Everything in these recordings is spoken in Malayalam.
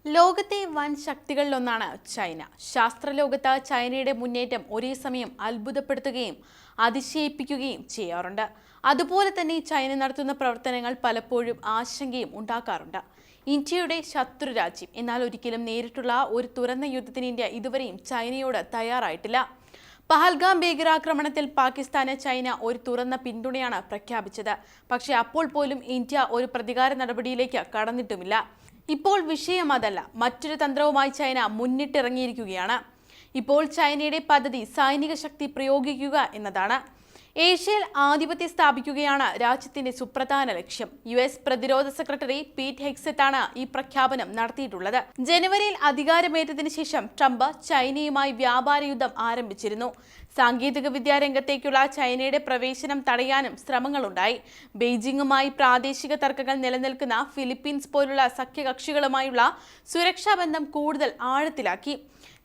ലോകത്തെ വൻ ശക്തികളിലൊന്നാണ് ചൈന. ശാസ്ത്രലോകത്ത് ചൈനയുടെ മുന്നേറ്റം ഒരേ സമയം അത്ഭുതപ്പെടുത്തുകയും അതിശയിപ്പിക്കുകയും ചെയ്യാറുണ്ട്. അതുപോലെ തന്നെ ചൈന നടത്തുന്ന പ്രവർത്തനങ്ങൾ പലപ്പോഴും ആശങ്കയും ഉണ്ടാക്കാറുണ്ട്. ഇന്ത്യയുടെ ശത്രു രാജ്യം, എന്നാൽ ഒരിക്കലും നേരിട്ടുള്ള ഒരു തുറന്ന യുദ്ധത്തിന് ഇന്ത്യ ഇതുവരെയും ചൈനയോട് തയ്യാറായിട്ടില്ല. പഹൽഗാം ഭീകരാക്രമണത്തിൽ പാകിസ്ഥാന് ചൈന ഒരു തുറന്ന പിന്തുണയാണ് പ്രഖ്യാപിച്ചത്. പക്ഷേ അപ്പോൾ പോലും ഇന്ത്യ ഒരു പ്രതികാര നടപടിയിലേക്ക് കടന്നിട്ടുമില്ല. ഇപ്പോൾ വിഷയം അതല്ല, മറ്റൊരു തന്ത്രവുമായി ചൈന മുന്നിട്ടിറങ്ങിയിരിക്കുകയാണ്. ഇപ്പോൾ ചൈനയുടെ പദ്ധതി സൈനിക ശക്തി പ്രയോഗിക്കുക എന്നതാണ്. ഏഷ്യയിൽ ആധിപത്യം സ്ഥാപിക്കുകയാണ് രാജ്യത്തിന്റെ സുപ്രധാന ലക്ഷ്യം. US പ്രതിരോധ സെക്രട്ടറി പീറ്റ് ഹെഗ്സെറ്റാണ് ഈ പ്രഖ്യാപനം നടത്തിയിട്ടുള്ളത്. ജനുവരിയിൽ അധികാരമേറ്റതിനു ശേഷം ട്രംപ് ചൈനയുമായി വ്യാപാര യുദ്ധം ആരംഭിച്ചിരുന്നു. സാങ്കേതിക വിദ്യാ രംഗത്തേക്കുള്ള ചൈനയുടെ പ്രവേശനം തടയാനും ശ്രമങ്ങളുണ്ടായി. ബെയ്ജിംഗുമായി പ്രാദേശിക തർക്കങ്ങൾ നിലനിൽക്കുന്ന ഫിലിപ്പീൻസ് പോലുള്ള സഖ്യകക്ഷികളുമായുള്ള സുരക്ഷാ ബന്ധം കൂടുതൽ ആഴത്തിലാക്കി.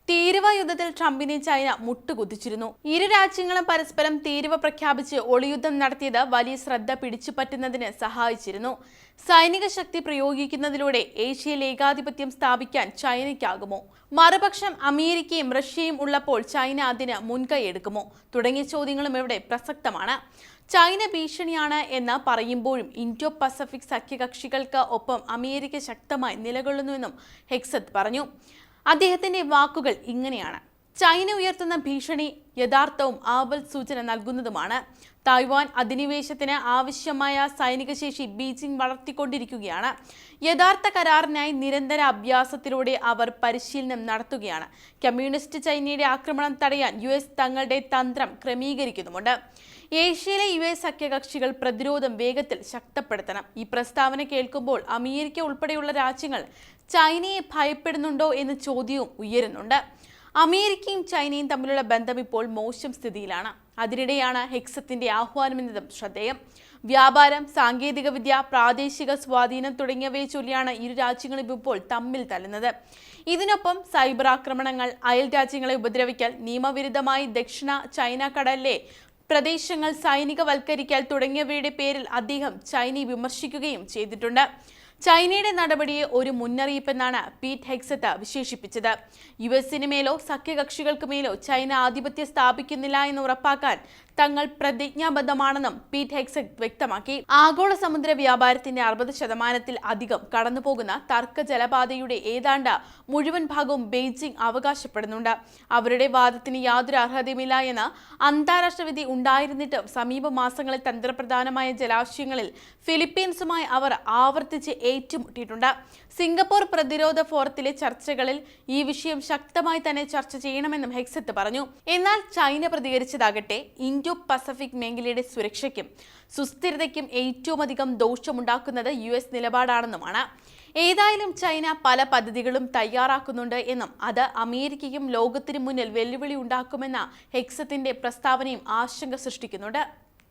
തീരുവ യുദ്ധത്തിൽ ട്രംപിനെ ചൈന മുട്ടുകുത്തിച്ചിരുന്നു. ഇരു രാജ്യങ്ങളും പരസ്പരം തീരുവ പ്രഖ്യാപിച്ച് ഒളിയുദ്ധം നടത്തിയത് വലിയ ശ്രദ്ധ പിടിച്ചുപറ്റുന്നതിന് സഹായിച്ചിരുന്നു. സൈനിക ശക്തി പ്രയോഗിക്കുന്നതിലൂടെ ഏഷ്യയിൽ ഏകാധിപത്യം സ്ഥാപിക്കാൻ ചൈനയ്ക്കാകുമോ? മറുപക്ഷം അമേരിക്കയും റഷ്യയും ഉള്ളപ്പോൾ ചൈന അതിന് മുൻകൈയെടുക്കുമോ? തുടങ്ങിയ ചോദ്യങ്ങളും ഇവിടെ പ്രസക്തമാണ്. ചൈന ഭീഷണിയാണ് എന്ന് പറയുമ്പോഴും ഇൻഡോ പസഫിക് സഖ്യകക്ഷികൾക്ക് ഒപ്പം അമേരിക്ക ശക്തമായി നിലകൊള്ളുന്നുവെന്നും ഹെഗ്സെറ്റ് പറഞ്ഞു. അദ്ദേഹത്തിന്റെ വാക്കുകൾ ഇങ്ങനെയാണ്: ചൈന ഉയർത്തുന്ന ഭീഷണി യഥാർത്ഥവും ആപൽ സൂചന നൽകുന്നതുമാണ്. തായ്വാൻ അധിനിവേശത്തിന് ആവശ്യമായ സൈനിക ശേഷി ബീജിംഗ് വളർത്തിക്കൊണ്ടിരിക്കുകയാണ്. യഥാർത്ഥ കരാറിനായി നിരന്തര അഭ്യാസത്തിലൂടെ അവർ പരിശീലനം നടത്തുകയാണ്. കമ്മ്യൂണിസ്റ്റ് ചൈനയുടെ ആക്രമണം തടയാൻ US തങ്ങളുടെ തന്ത്രം ക്രമീകരിക്കുന്നുമുണ്ട്. ഏഷ്യയിലെ US സഖ്യകക്ഷികൾ പ്രതിരോധം വേഗത്തിൽ ശക്തപ്പെടുത്തണം. ഈ പ്രസ്താവന കേൾക്കുമ്പോൾ അമേരിക്ക ഉൾപ്പെടെയുള്ള രാജ്യങ്ങൾ ചൈനയെ ഭയപ്പെടുന്നുണ്ടോ എന്ന ചോദ്യവും ഉയരുന്നുണ്ട്. അമേരിക്കയും ചൈനയും തമ്മിലുള്ള ബന്ധം ഇപ്പോൾ മോശം സ്ഥിതിയിലാണ്. അതിനിടെയാണ് ഹെഗ്സെറ്റിന്റെ ആഹ്വാനമെന്നതും ശ്രദ്ധേയം. വ്യാപാരം, സാങ്കേതികവിദ്യ, പ്രാദേശിക സ്വാധീനം തുടങ്ങിയവയെ ചൊല്ലിയാണ് ഇരു രാജ്യങ്ങളും ഇപ്പോൾ തമ്മിൽ തല്ലുന്നത്. ഇതിനൊപ്പം സൈബർ ആക്രമണങ്ങൾ, അയൽ രാജ്യങ്ങളെ ഉപദ്രവിക്കൽ, നിയമവിരുദ്ധമായി ദക്ഷിണ ചൈന കടലിലെ പ്രദേശങ്ങൾ സൈനികവൽക്കരിക്കൽ തുടങ്ങിയവയുടെ പേരിൽ അദ്ദേഹം ചൈനയെ വിമർശിക്കുകയും ചെയ്തിട്ടുണ്ട്. ചൈനയുടെ നടപടിയെ ഒരു മുന്നറിയിപ്പെന്നാണ് പീറ്റ് ഹെഗ്സെറ്റ് വിശേഷിപ്പിച്ചത്. US മേലോ സഖ്യകക്ഷികൾക്ക് മേലോ ചൈന ആധിപത്യം സ്ഥാപിക്കുന്നില്ല എന്ന് ഉറപ്പാക്കാൻ തങ്ങൾ പ്രതിജ്ഞാബദ്ധമാണെന്നും പീറ്റ് ഹെഗ്സെറ്റ് വ്യക്തമാക്കി. ആഗോള സമുദ്ര വ്യാപാരത്തിന്റെ 60% അധികം കടന്നുപോകുന്ന തർക്ക ജലപാതയുടെ ഏതാണ്ട് മുഴുവൻ ഭാഗവും ബെയ്ജിംഗ് അവകാശപ്പെടുന്നുണ്ട്. അവരുടെ വാദത്തിന് യാതൊരു അർഹതയുമില്ല എന്ന് അന്താരാഷ്ട്ര വിധി ഉണ്ടായിരുന്നിട്ടും സമീപ മാസങ്ങളിൽ തന്ത്രപ്രധാനമായ ജലാശയങ്ങളിൽ ഫിലിപ്പീൻസുമായി അവർ ആവർത്തിച്ച് ഏറ്റുമുട്ടിയിട്ടുണ്ട്. സിംഗപ്പൂർ പ്രതിരോധ ഫോറത്തിലെ ചർച്ചകളിൽ ഈ വിഷയം ശക്തമായി തന്നെ ചർച്ച ചെയ്യണമെന്നും ഹെഗ്സെറ്റ് പറഞ്ഞു. എന്നാൽ ചൈന പ്രതികരിച്ചതാകട്ടെ ഇൻഡോ പസഫിക് മേഖലയുടെ സുരക്ഷയ്ക്കും സുസ്ഥിരതയ്ക്കും ഏറ്റവും അധികം ദോഷമുണ്ടാക്കുന്നത് US നിലപാടാണെന്നുമാണ്. ഏതായാലും ചൈന പല പദ്ധതികളും തയ്യാറാക്കുന്നുണ്ട് എന്നും അത് അമേരിക്കയ്ക്കും ലോകത്തിനു മുന്നിൽ വെല്ലുവിളി ഉണ്ടാക്കുമെന്ന ഹെഗ്സെറ്റിന്റെ പ്രസ്താവനയും ആശങ്ക സൃഷ്ടിക്കുന്നുണ്ട്.